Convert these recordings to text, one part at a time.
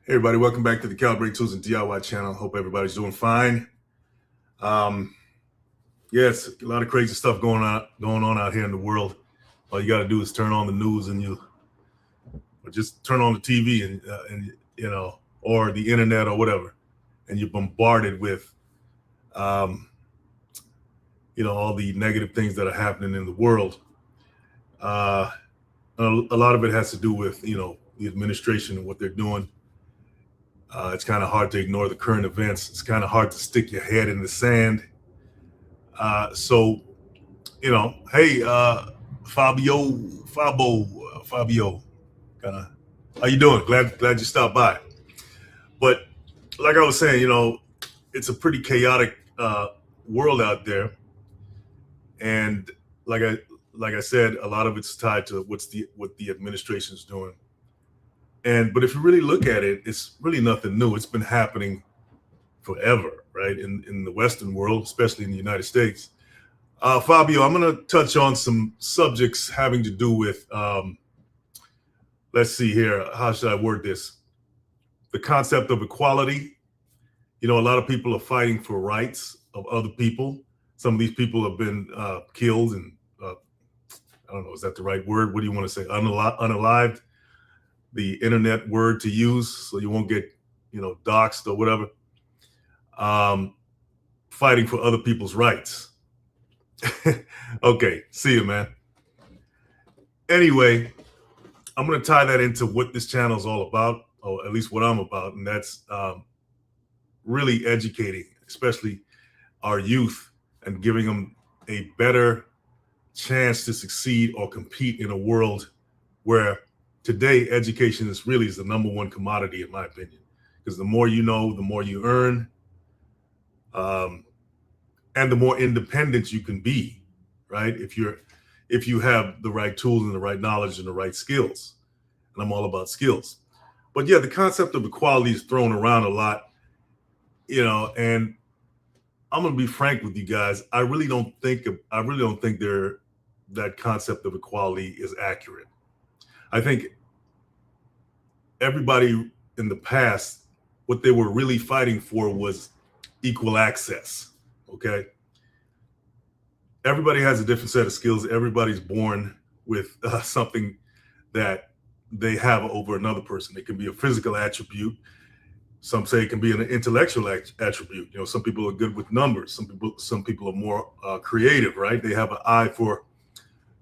Hey everybody, welcome back to the Calibrate Tools and DIY channel. Hope everybody's doing fine. Yes, a lot of crazy stuff going on out here in the world. All you got to do is turn on the news or just turn on the TV and or the internet or whatever, and you're bombarded with all the negative things that are happening in the world. A lot of it has to do with the administration and what they're doing. It's kind of hard to ignore the current events. It's kind of hard to stick your head in the sand. Hey, Fabio, kind of, how you doing? Glad you stopped by. But like I was saying, it's a pretty chaotic world out there, and like I said, a lot of it's tied to what the administration's doing. But if you really look at it, it's really nothing new. It's been happening forever, right? In the Western world, especially in the United States. Fabio, I'm going to touch on some subjects having to do with, let's see here, how should I word this? The concept of equality. A lot of people are fighting for rights of other people. Some of these people have been killed and, I don't know, is that the right word? What do you want to say? Unalived? The internet word to use so you won't get, doxxed or whatever. Fighting for other people's rights. Okay, see you, man. Anyway, I'm going to tie that into what this channel is all about, or at least what I'm about, and that's really educating, especially our youth, and giving them a better chance to succeed or compete in a world where today education is the number one commodity, in my opinion, because the more you know, the more you earn, and the more independent you can be, right? If you have the right tools and the right knowledge and the right skills. And I'm all about skills. But yeah, the concept of equality is thrown around a lot, and I'm gonna be frank with you guys. I really don't think that concept of equality is accurate. I think everybody in the past, what they were really fighting for was equal access. Okay. Everybody has a different set of skills. Everybody's born with something that they have over another person. It can be a physical attribute. Some say it can be an intellectual attribute. Some people are good with numbers. Some people are more creative, right? They have an eye for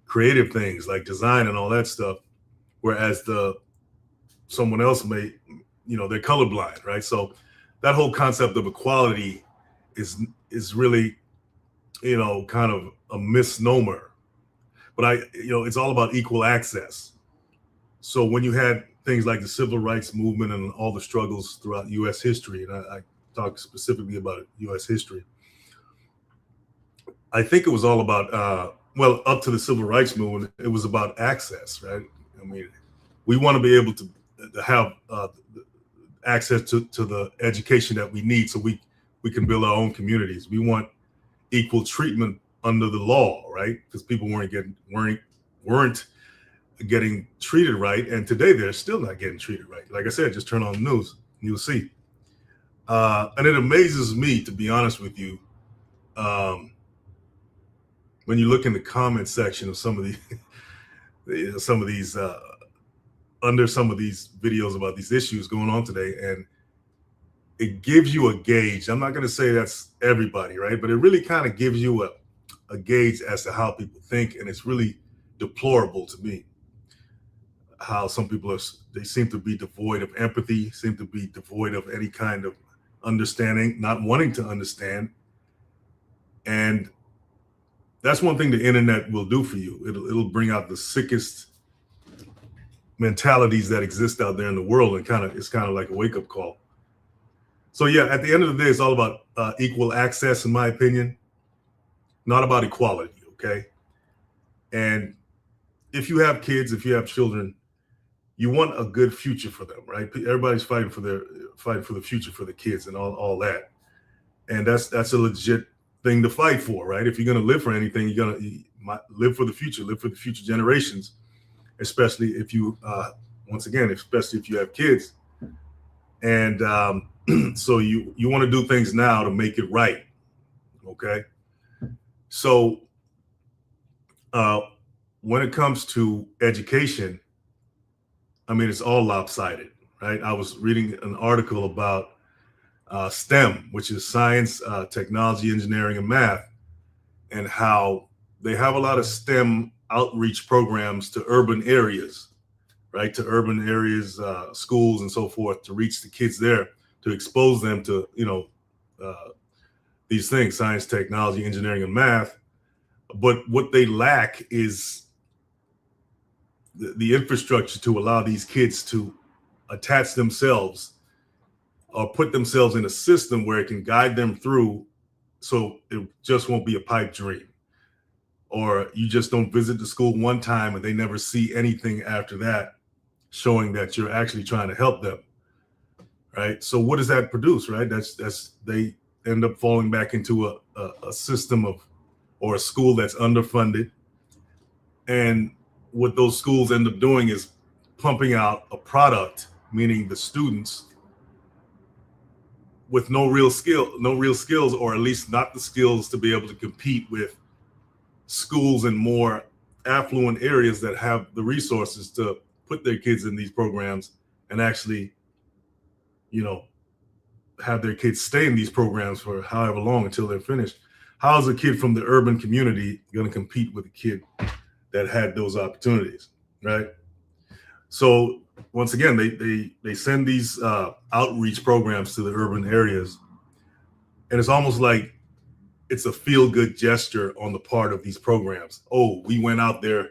creative things like design and all that stuff. Whereas someone else may, they're colorblind, right? So that whole concept of equality is really, kind of a misnomer. But it's all about equal access. So when you had things like the civil rights movement and all the struggles throughout U.S. history, and I talk specifically about U.S. history, I think it was all about, up to the civil rights movement, it was about access, right? I mean, we want to be able to have access to the education that we need so we can build our own communities. We want equal treatment under the law, right? Because people weren't getting treated right, and today they're still not getting treated right. Like I said, just turn on the news and you'll see. And it amazes me, to be honest with you, when you look in the comment section of some of these under some of these videos about these issues going on today, and it gives you a gauge. I'm not going to say that's everybody, right? But it really kind of gives you a gauge as to how people think. And it's really deplorable to me how some people they seem to be devoid of empathy, seem to be devoid of any kind of understanding, not wanting to understand. And that's one thing the internet will do for you. It'll bring out the sickest mentalities that exist out there in the world, and it's kind of like a wake-up call. So yeah, at the end of the day, it's all about equal access, in my opinion, not about equality. Okay. And if you have kids, if you have children, you want a good future for them, right? Everybody's fighting for the future for the kids and all that. And that's a legit thing to fight for, right? If you're going to live for anything, you live for the future, live for the future generations, especially if you, especially if you have kids. And so you want to do things now to make it right. Okay. So when it comes to education, I mean, it's all lopsided, right? I was reading an article about STEM, which is science, technology, engineering, and math, and how they have a lot of STEM outreach programs to urban areas, right? To urban areas, schools, and so forth, to reach the kids there, to expose them to, these things, science, technology, engineering, and math. But what they lack is the infrastructure to allow these kids to attach themselves or put themselves in a system where it can guide them through, so it just won't be a pipe dream. Or you just don't visit the school one time and they never see anything after that showing that you're actually trying to help them, right? So what does that produce, right? That's they end up falling back into a system of, or a school that's underfunded. And what those schools end up doing is pumping out a product, meaning the students with no real skills, or at least not the skills to be able to compete with schools in more affluent areas that have the resources to put their kids in these programs and actually, have their kids stay in these programs for however long until they're finished. How is a kid from the urban community going to compete with a kid that had those opportunities, right? So once again, they send these outreach programs to the urban areas, and it's almost like it's a feel-good gesture on the part of these programs. Oh, we went out there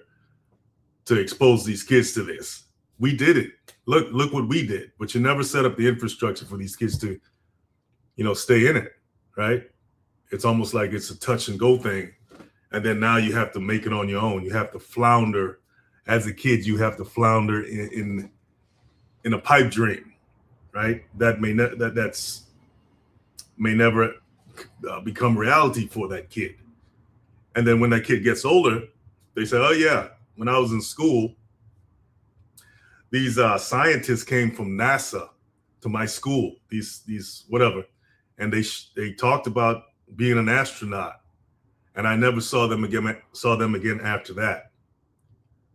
to expose these kids to this. We did it. Look what we did. But you never set up the infrastructure for these kids to, stay in it, right? It's almost like it's a touch and go thing. And then now you have to make it on your own. You have to flounder. As a kid, you have to flounder in a pipe dream, right? That may never become reality for that kid. And then when that kid gets older, they say, oh yeah, when I was in school, these scientists came from NASA to my school, these whatever, and they talked about being an astronaut, and I never saw them again after that.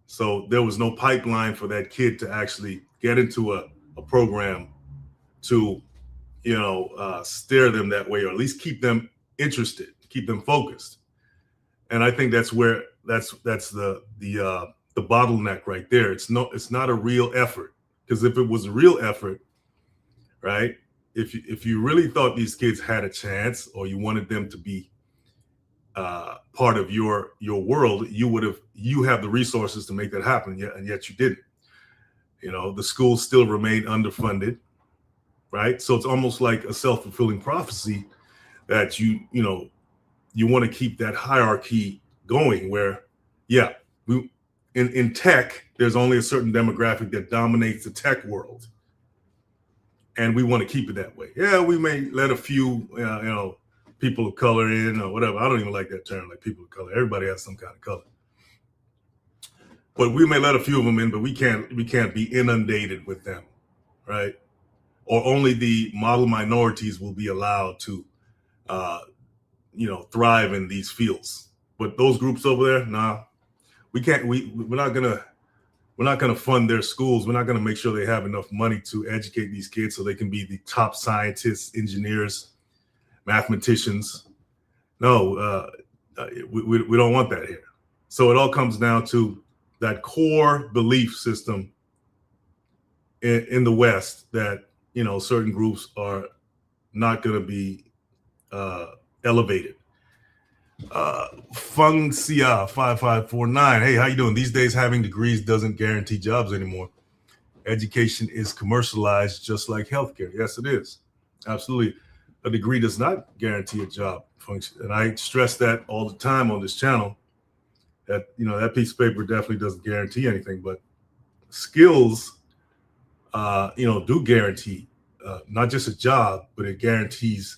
So there was no pipeline for that kid to actually get into a program to, steer them that way, or at least keep them interested, keep them focused. And I think that's where that's the bottleneck right there. It's not a real effort, because if it was a real effort, right? If you really thought these kids had a chance, or you wanted them to be part of your world, you have the resources to make that happen. Yet you didn't. The schools still remain underfunded, right? So it's almost like a self-fulfilling prophecy that you want to keep that hierarchy going, where, yeah, in tech, there's only a certain demographic that dominates the tech world, and we want to keep it that way. Yeah, we may let a few, people of color in, or whatever. I don't even like that term, like people of color. Everybody has some kind of color. But we may let a few of them in, but we can't be inundated with them, right? Or only the model minorities will be allowed to, thrive in these fields. But those groups over there, nah, we can't. We're not gonna fund their schools. We're not gonna make sure they have enough money to educate these kids so they can be the top scientists, engineers, mathematicians. No, we don't want that here. So it all comes down to that core belief system in the West that, certain groups are not going to be elevated. Feng Xia 5549. Hey, how you doing? These days, having degrees doesn't guarantee jobs anymore. Education is commercialized just like healthcare. Yes, it is. Absolutely. A degree does not guarantee a job function. And I stress that all the time on this channel, that, that piece of paper definitely doesn't guarantee anything, but skills, do guarantee not just a job, but it guarantees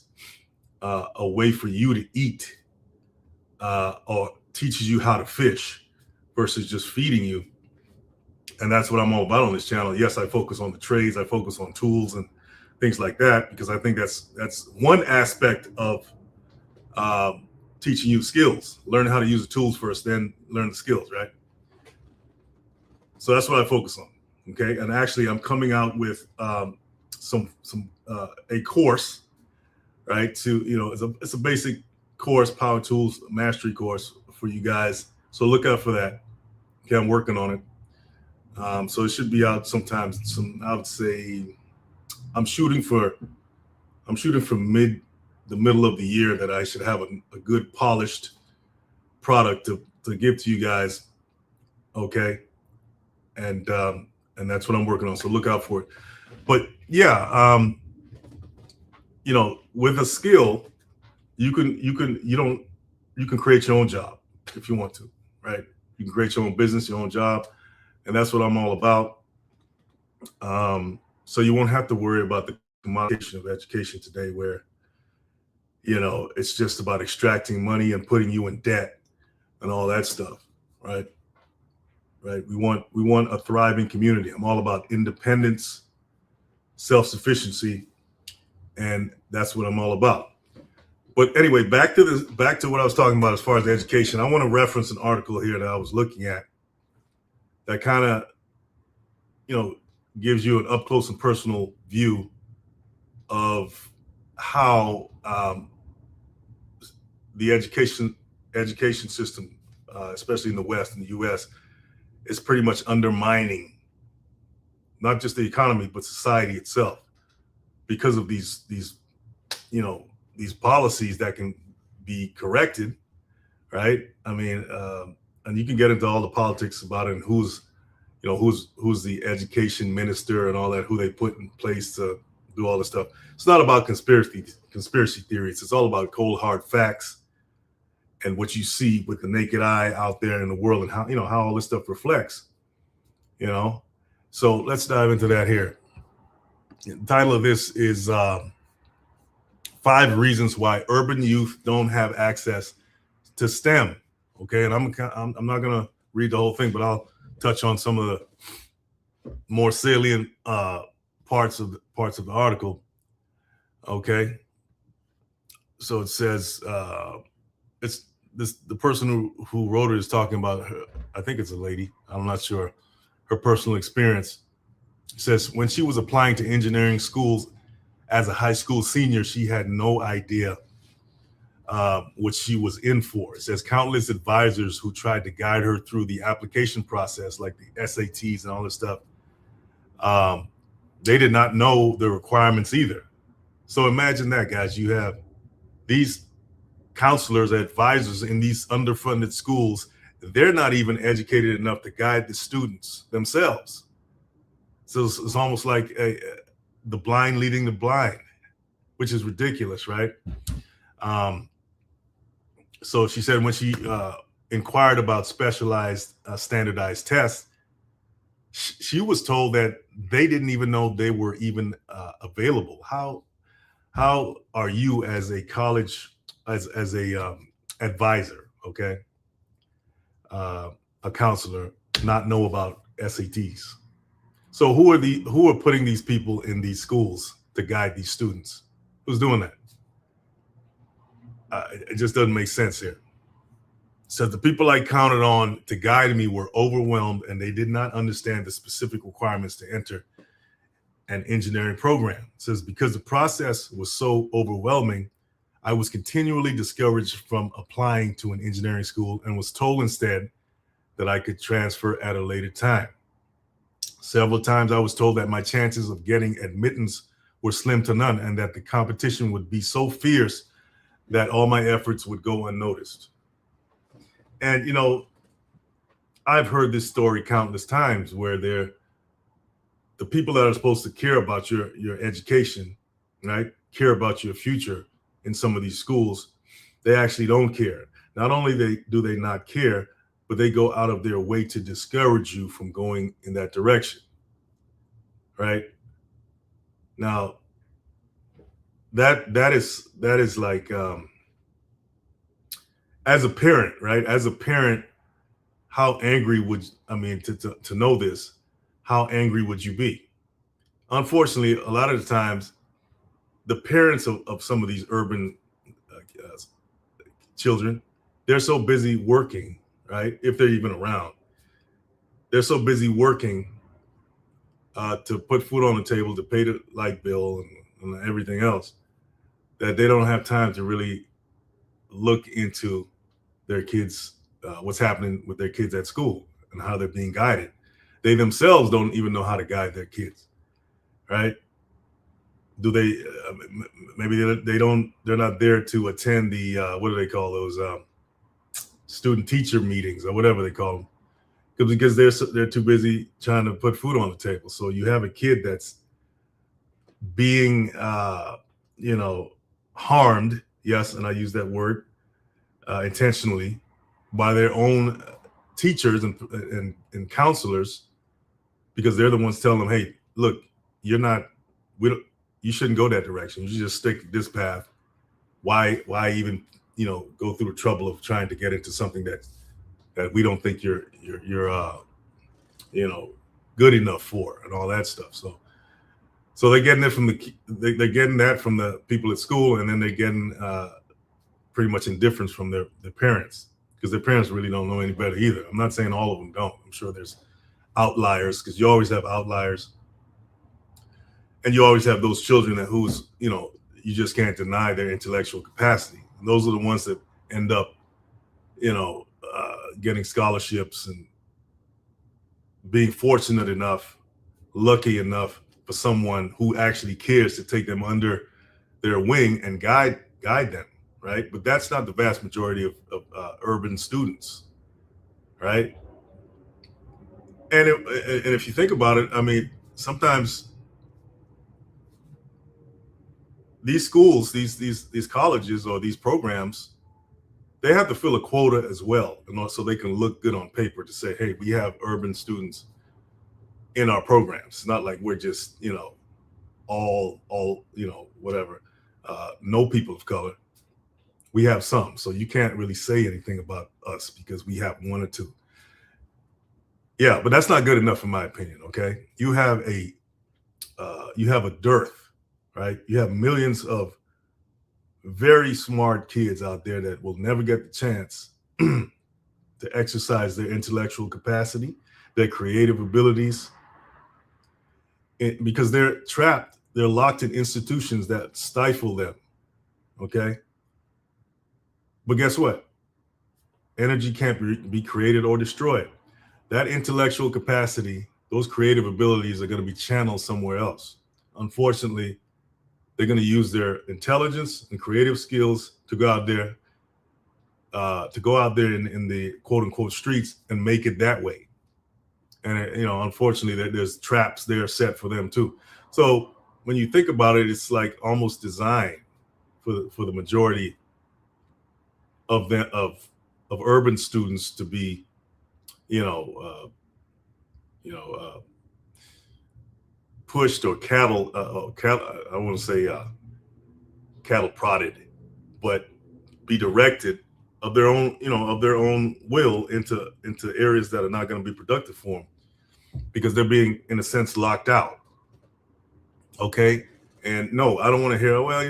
a way for you to eat, or teaches you how to fish versus just feeding you. And that's what I'm all about on this channel. Yes, I focus on the trades, I focus on tools and things like that, because I think that's one aspect of teaching you skills. Learn how to use the tools first, then learn the skills, right? So that's what I focus on. Okay, and actually, I'm coming out with a course, right? It's a basic course, power tools mastery course for you guys. So look out for that. Okay, I'm working on it. So it should be out sometime. I would say I'm shooting for the middle of the year that I should have a good polished product to give to you guys. Okay, and that's what I'm working on. So look out for it. But yeah, with a skill, you can create your own job if you want to, right? You can create your own business, your own job, and that's what I'm all about. So you won't have to worry about the commodification of education today, where it's just about extracting money and putting you in debt and all that stuff, right? Right. We want a thriving community. I'm all about independence, self-sufficiency, and that's what I'm all about. But anyway, back to what I was talking about as far as education. I want to reference an article here that I was looking at that kind of, gives you an up close and personal view of how the education system, especially in the West, in the U.S., is pretty much undermining not just the economy but society itself because of these policies that can be corrected, right? I mean, and you can get into all the politics about it and who's the education minister and all that, who they put in place to do all this stuff. It's not about conspiracy theories. It's all about cold hard facts and what you see with the naked eye out there in the world, and how all this stuff reflects. So let's dive into that here. The title of this is 5 reasons why urban youth don't have access to STEM. Okay, and I'm not gonna read the whole thing, but I'll touch on some of the more salient parts of the article. Okay, so it says the person who wrote it is talking about her, I think it's a lady, I'm not sure, her personal experience. It says when she was applying to engineering schools as a high school senior, she had no idea what she was in for. It says countless advisors who tried to guide her through the application process, like the SATs and all this stuff, they did not know the requirements either. So imagine that, guys. You have these counselors, advisors in these underfunded schools. They're not even educated enough to guide the students themselves. So it's almost like the blind leading the blind, which is ridiculous, right? So she said when she inquired about specialized standardized tests, she was told that they didn't even know they were even available. How are you as a college, as a advisor, okay, a counselor, not know about SATs? So who are putting these people in these schools to guide these students? Who's doing that? It just doesn't make sense here. So the people I counted on to guide me were overwhelmed, and they did not understand the specific requirements to enter an engineering program. It says because the process was so overwhelming, I was continually discouraged from applying to an engineering school and was told instead that I could transfer at a later time. Several times I was told that my chances of getting admittance were slim to none, and that the competition would be so fierce that all my efforts would go unnoticed. And, I've heard this story countless times where the people that are supposed to care about your education, right, care about your future in some of these schools, they actually don't care. Not only do they not care, but they go out of their way to discourage you from going in that direction, right? Now, that is like, as a parent, right? As a parent, how angry to know this, how angry would you be? Unfortunately, a lot of the times the parents of some of these urban uh, children, they're so busy working, right? If they're even around, they're so busy working to put food on the table, to pay the light bill and everything else, that they don't have time to really look into their kids, what's happening with their kids at school and how they're being guided. They themselves don't even know how to guide their kids, right? Do they? Maybe they don't. They're not there to attend the what do they call those student teacher meetings or whatever they call them, because they're too busy trying to put food on the table. So you have a kid that's being harmed. Yes, and I use that word intentionally by their own teachers and counselors, because they're the ones telling them, hey, look, you're not, you shouldn't go that direction. You should just stick to this path. Why even, go through the trouble of trying to get into something that we don't think you're good enough for, and all that stuff. So they're getting it they're getting that from the people at school, and then they're getting pretty much indifference from their parents, because their parents really don't know any better either. I'm not saying all of them don't. I'm sure there's outliers, because you always have outliers, and you always have those children who's you just can't deny their intellectual capacity. And those are the ones that end up getting scholarships and being fortunate enough, lucky enough for someone who actually cares to take them under their wing and guide them, right? But that's not the vast majority of urban students, right? And if you think about it, I mean, sometimes these schools, these colleges or these programs, they have to fill a quota as well, so they can look good on paper to say, hey, we have urban students in our programs. It's not like we're just all whatever, no people of color. We have some, so you can't really say anything about us because we have one or two. Yeah, but that's not good enough in my opinion. Okay, you have a dearth, right? You have millions of very smart kids out there that will never get the chance to exercise their intellectual capacity, their creative abilities, because they're trapped. They're locked in institutions that stifle them. Okay. But guess what? Energy can't be created or destroyed. That intellectual capacity, those creative abilities are going to be channeled somewhere else. Unfortunately, they're going to use their intelligence and creative skills to go out there, in the quote unquote streets and make it that way. And unfortunately, there's traps there set for them too. So when you think about it, it's like almost designed for the majority of urban students to be, pushed or cattle. I want to say cattle prodded, but be directed of their own will into areas that are not going to be productive for them, because they're being, in a sense, locked out. Okay, and no, I don't want to hear, well,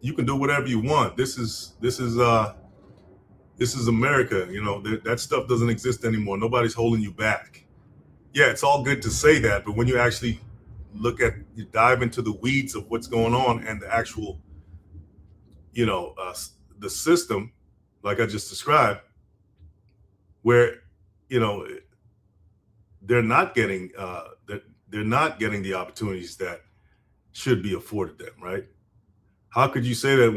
you can do whatever you want. This is America. That stuff doesn't exist anymore. Nobody's holding you back. Yeah, it's all good to say that, but when you actually you dive into the weeds of what's going on and the actual, the system, like I just described, where, they're not getting the opportunities that should be afforded them, right? How could you say that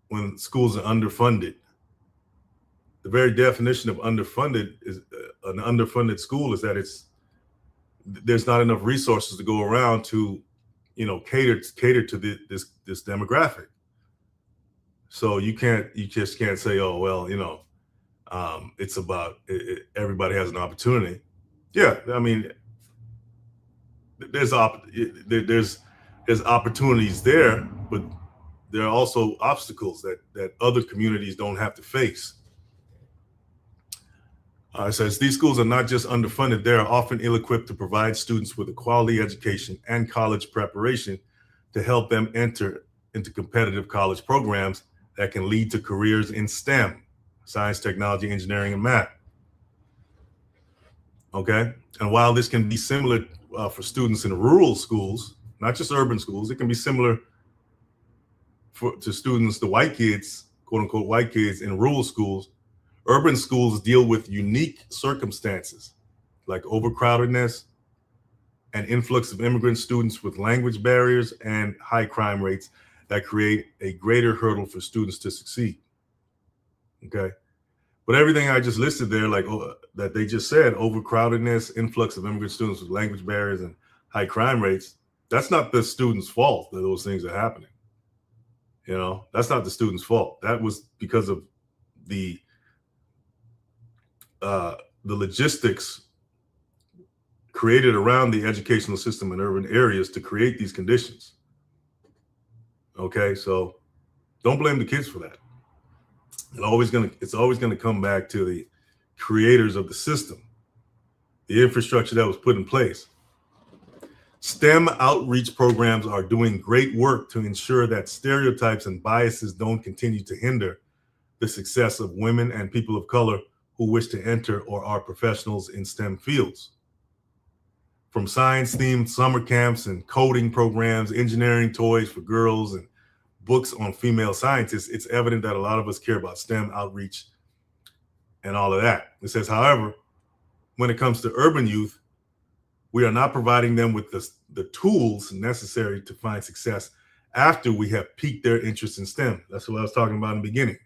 when schools are underfunded? The very definition of underfunded is an underfunded school is that there's not enough resources to go around to, cater to this demographic. So you just can't say, oh, well, it's about everybody has an opportunity. Yeah, I mean, there's opportunities there, but there are also obstacles that other communities don't have to face. It says these schools are not just underfunded, they are often ill-equipped to provide students with a quality education and college preparation to help them enter into competitive college programs that can lead to careers in STEM, science, technology, engineering, and math. Okay. And while this can be similar for students in rural schools, not just urban schools, it can be similar to students, the white kids, quote unquote, white kids in rural schools. Urban schools deal with unique circumstances like overcrowdedness, an influx of immigrant students with language barriers, and high crime rates that create a greater hurdle for students to succeed. Okay. But everything I just listed there, like that they just said, overcrowdedness, influx of immigrant students with language barriers, and high crime rates, that's not the student's fault that those things are happening. You know, that's not the student's fault. That was because of the logistics created around the educational system in urban areas to create these conditions. Okay, so don't blame the kids for that. It's always gonna come back to the creators of the system, the infrastructure that was put in place. STEM outreach programs are doing great work to ensure that stereotypes and biases don't continue to hinder the success of women and people of color who wish to enter or are professionals in STEM fields. From science-themed summer camps and coding programs, engineering toys for girls, and books on female scientists, it's evident that a lot of us care about STEM outreach and all of that. It says, however, when it comes to urban youth, we are not providing them with the tools necessary to find success after we have piqued their interest in STEM. That's what I was talking about in the beginning.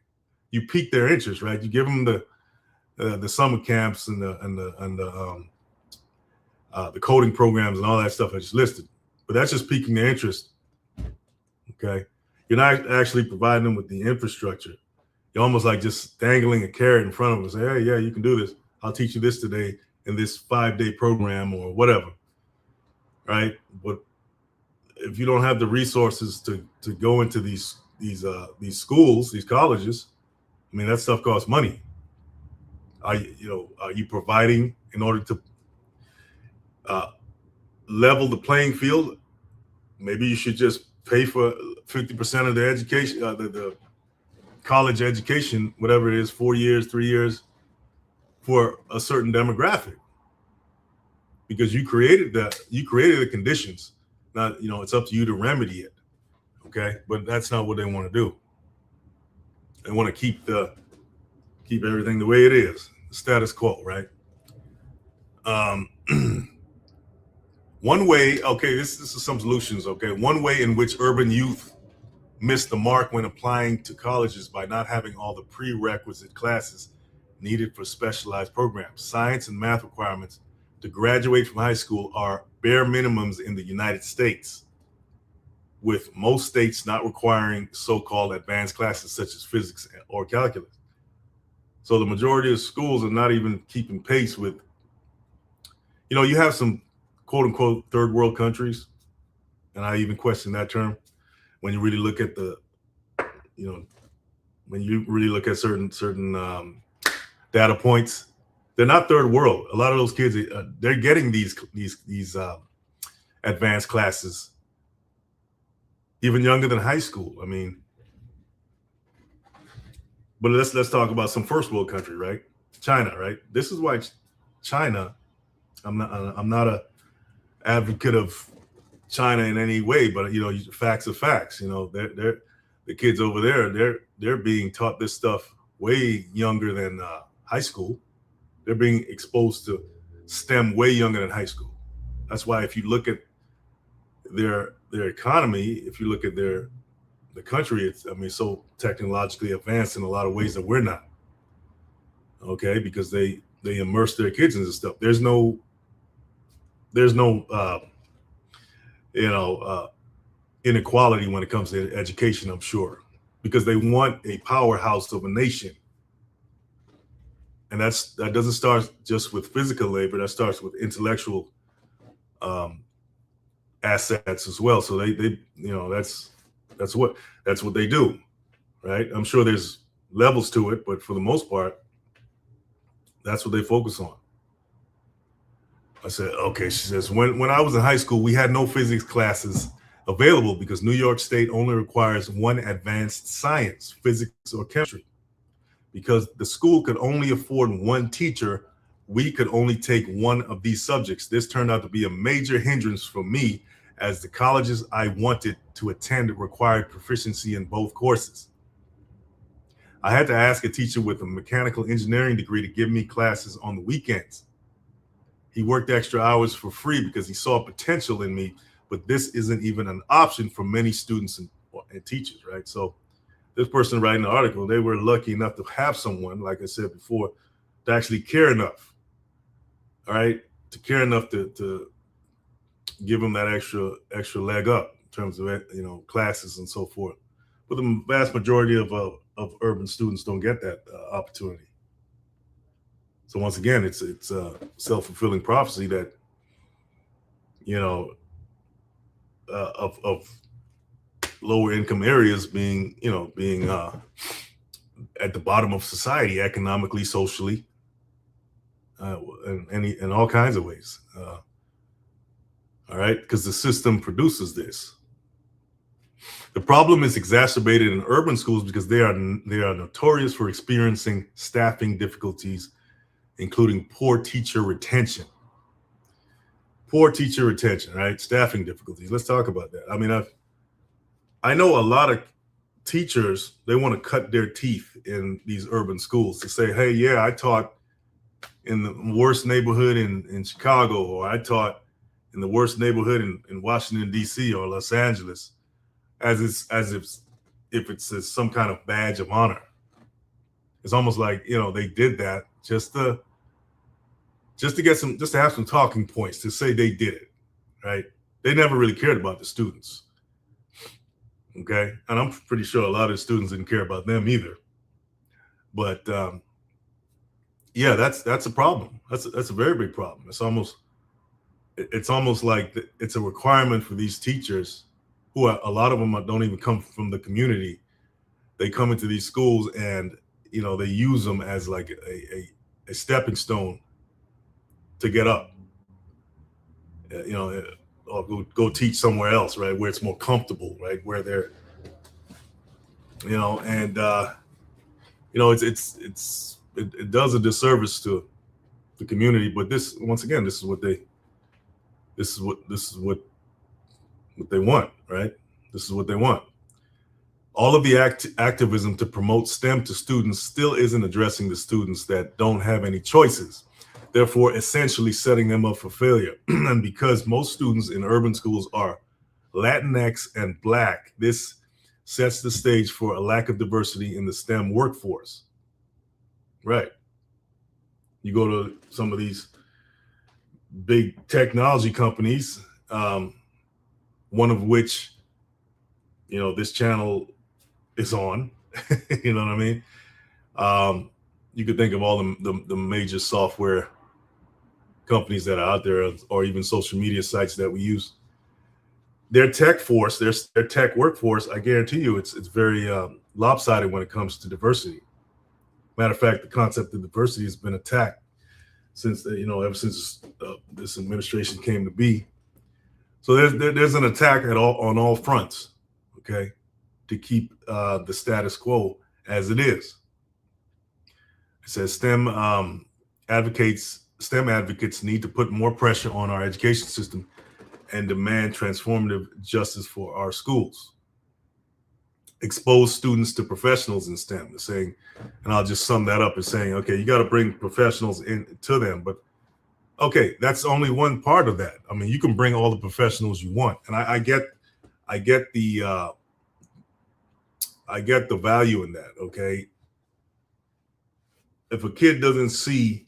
You pique their interest, right? You give them the summer camps and the coding programs and all that stuff I just listed, but that's just piquing their interest. Okay, you're not actually providing them with the infrastructure. You're almost like just dangling a carrot in front of them and say, hey, yeah, you can do this. I'll teach you this today in this 5-day program or whatever, right? But if you don't have the resources to go into these schools, these colleges, I mean, that stuff costs money. Are you providing in order to level the playing field? Maybe you should just pay for 50% of the education, the college education, whatever it is, 4 years, 3 years, for a certain demographic, because you created the conditions. Now, it's up to you to remedy it. Okay, but that's not what they want to do. They want to keep everything the way it is, the status quo, right? One way, okay, this is some solutions, okay? One way in which urban youth miss the mark when applying to colleges by not having all the prerequisite classes needed for specialized programs. Science and math requirements to graduate from high school are bare minimums in the United States, with most states not requiring so-called advanced classes such as physics or calculus. So the majority of schools are not even keeping pace with, you have some quote unquote third world countries, and I even question that term when you really look at certain data points. They're not third world. A lot of those kids, they're getting these advanced classes even younger than high school. I mean, but let's talk about some first world country, right? China, right? This is why China. I'm not a advocate of China in any way, but facts are facts. They're the kids over there. They're being taught this stuff way younger than high school. They're being exposed to STEM way younger than high school. That's why if you look at their economy, if you look at the country, it's so technologically advanced in a lot of ways that we're not. Okay, because they immerse their kids into stuff. There's no inequality when it comes to education, I'm sure, because they want a powerhouse of a nation. And that doesn't start just with physical labor. That starts with intellectual assets as well. So that's what they do, right? I'm sure there's levels to it, but for the most part, that's what they focus on. I said, okay, she says, when I was in high school, we had no physics classes available because New York State only requires one advanced science, physics, or chemistry. Because the school could only afford one teacher, we could only take one of these subjects. This turned out to be a major hindrance for me, as the colleges I wanted to attend required proficiency in both courses. I had to ask a teacher with a mechanical engineering degree to give me classes on the weekends. He worked extra hours for free because he saw potential in me, but this isn't even an option for many students and teachers, right? So this person writing the article, they were lucky enough to have someone, like I said before, to actually care enough, all right, to care enough to give them that extra leg up in terms of, you know, classes and so forth. But the vast majority of urban students don't get that opportunity. So once again, it's a self-fulfilling prophecy that, you know, of lower income areas being at the bottom of society, economically, socially, in all kinds of ways. All right, because the system produces this. The problem is exacerbated in urban schools because they are notorious for experiencing staffing difficulties, including poor teacher retention. Poor teacher retention, right? Staffing difficulties. Let's talk about that. I mean, I know a lot of teachers, they want to cut their teeth in these urban schools to say, hey, yeah, I taught in the worst neighborhood in Chicago, or I taught in the worst neighborhood in Washington, D.C. or Los Angeles, as if it's some kind of badge of honor. It's almost like, you know, they did that just to have some talking points to say they did it, right? They never really cared about the students. Okay, and I'm pretty sure a lot of the students didn't care about them either. But yeah, that's a problem. That's a very big problem. It's almost like it's a requirement for these teachers, who a lot of them don't even come from the community. They come into these schools and, you know, they use them as like a stepping stone to get up. You know, or go teach somewhere else, right, where it's more comfortable, right, where they're, you know, and you know, it does a disservice to the community. But this, once again, this is what they want, right? This is what they want. All of the activism to promote STEM to students still isn't addressing the students that don't have any choices, therefore essentially setting them up for failure. And because most students in urban schools are Latinx and Black, this sets the stage for a lack of diversity in the STEM workforce. Right. You go to some of these big technology companies, one of which, you know, this channel is on. You know what I mean? You could think of all the major software companies that are out there, or even social media sites that we use. Their tech force, their tech workforce, I guarantee you, it's very lopsided when it comes to diversity. Matter of fact, the concept of diversity has been attacked since, you know, ever since this administration came to be. So there's an attack on all fronts, okay, to keep the status quo as it is. It says STEM advocates need to put more pressure on our education system and demand transformative justice for our schools. Expose students to professionals in STEM. They're saying, and I'll just sum that up as saying, okay, you got to bring professionals in to them, but okay, that's only one part of that. I mean, you can bring all the professionals you want, and I get the value in that. Okay, if a kid doesn't see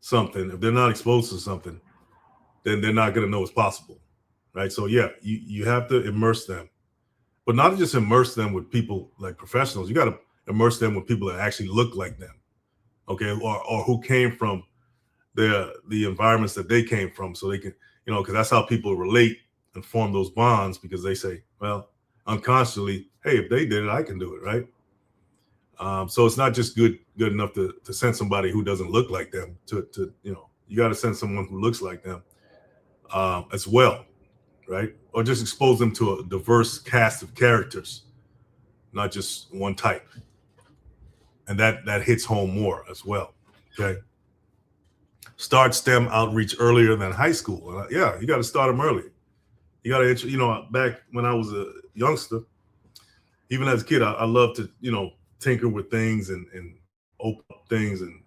something, if they're not exposed to something, then they're not going to know it's possible, right? So yeah, you have to immerse them, but not just immerse them with people like professionals. You got to immerse them with people that actually look like them, okay, or who came from the environments that they came from, so they can, you know, because that's how people relate and form those bonds, because they say, well, unconsciously, hey, if they did it, I can do it, right? So it's not just good enough to send somebody who doesn't look like them to you know, you got to send someone who looks like them as well. right? Or just expose them to a diverse cast of characters, not just one type. And that hits home more as well. Okay. Start STEM outreach earlier than high school. Yeah, you got to start them early. You got to, back when I was a youngster, even as a kid, I loved to, tinker with things and open up things and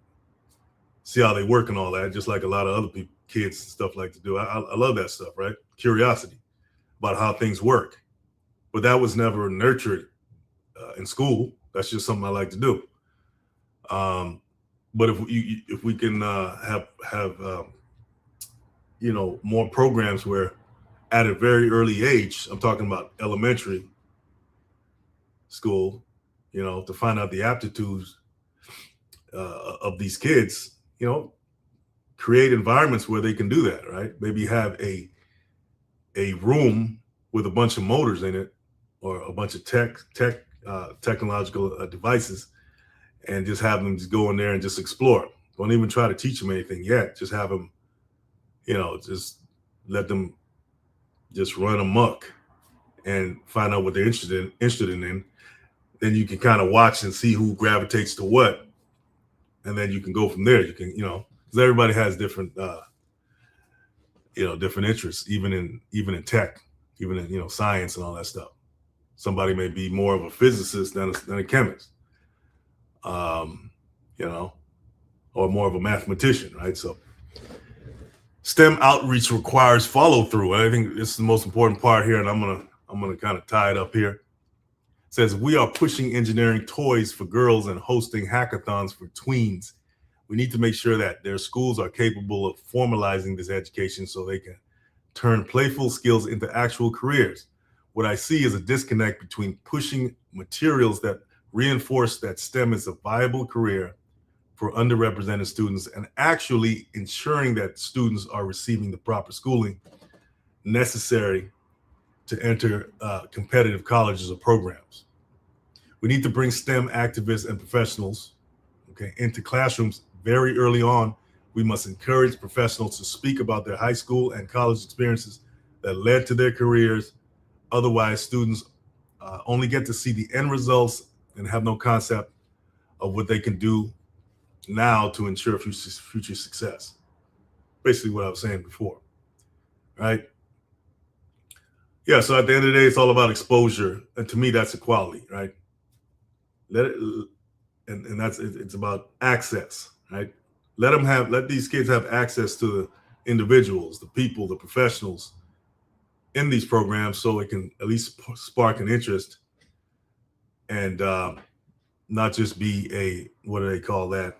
see how they work and all that, just like a lot of other people, kids and stuff like to do. I love that stuff, right? Curiosity about how things work. But that was never nurtured in school. That's just something I like to do. But if we can have more programs where at a very early age, I'm talking about elementary school, to find out the aptitudes of these kids, create environments where they can do that, right? Maybe have a room with a bunch of motors in it, or a bunch of technological devices, and just have them just go in there and just explore. Don't even try to teach them anything yet. Just have them, just let them just run amok and find out what they're interested in. Then you can kind of watch and see who gravitates to what, and then you can go from there. You can, because everybody has different, different interests, even in tech, even in science and all that stuff. Somebody may be more of a physicist than a chemist, or more of a mathematician, right? So STEM outreach requires follow through. I think this is the most important part here, and I'm gonna kind of tie it up here. It says we are pushing engineering toys for girls and hosting hackathons for tweens. We need to make sure that their schools are capable of formalizing this education so they can turn playful skills into actual careers. What I see is a disconnect between pushing materials that reinforce that STEM is a viable career for underrepresented students and actually ensuring that students are receiving the proper schooling necessary to enter competitive colleges or programs. We need to bring STEM activists and professionals, into classrooms very early on. We must encourage professionals to speak about their high school and college experiences that led to their careers. Otherwise, students only get to see the end results and have no concept of what they can do now to ensure future success. Basically what I was saying before, right? Yeah, so at the end of the day, it's all about exposure. And to me, that's equality, right? And it's about access, right? Let these kids have access to the individuals, the people, the professionals in these programs, so it can at least spark an interest and not just be what do they call that?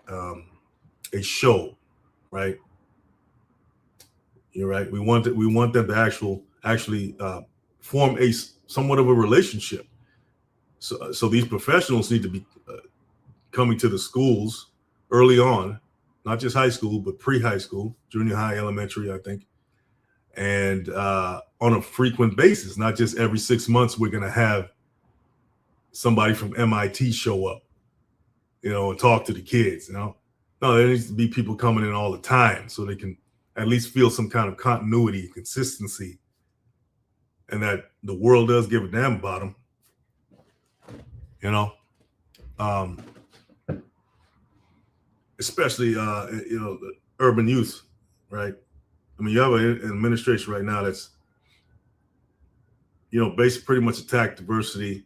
A show, right? You're right. We want them to actually form somewhat of a relationship. So these professionals need to be coming to the schools early on, not just high school, but pre-high school, junior high, elementary, I think, and on a frequent basis, not just every 6 months. We're going to have somebody from MIT show up, and talk to the kids. No, there needs to be people coming in all the time so they can at least feel some kind of continuity, consistency, and that the world does give a damn about them. Especially the urban youth, right? I mean, you have an administration right now that's basically pretty much attack diversity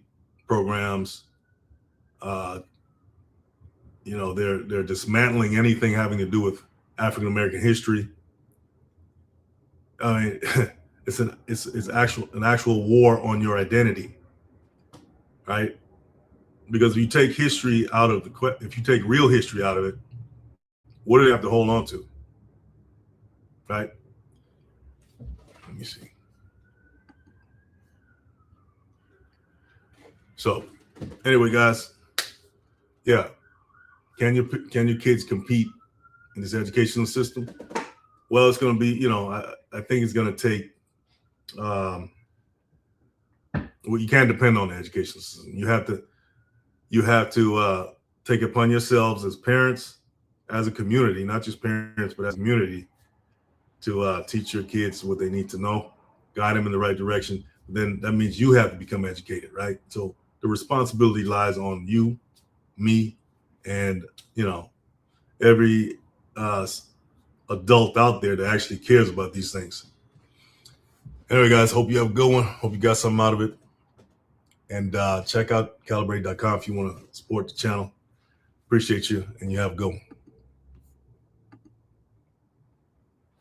programs. They're dismantling anything having to do with African American history. I mean, it's an actual war on your identity, right? Because if you take history out of if you take real history out of it, what do they have to hold on to, right? Let me see. So, anyway, guys, yeah, can your kids compete in this educational system? Well, it's going to be, I think it's going to take. Well, you can't depend on the educational system. You have to take it upon yourselves as parents, as a community, not just parents, but as a community, to teach your kids what they need to know. guide them in the right direction. Then that means you have to become educated, right? So the responsibility lies on you, me, and every adult out there that actually cares about these things. Anyway, guys, hope you have a good one. Hope you got something out of it. And check out calibrate.com if you want to support the channel. Appreciate you, and you have a good one.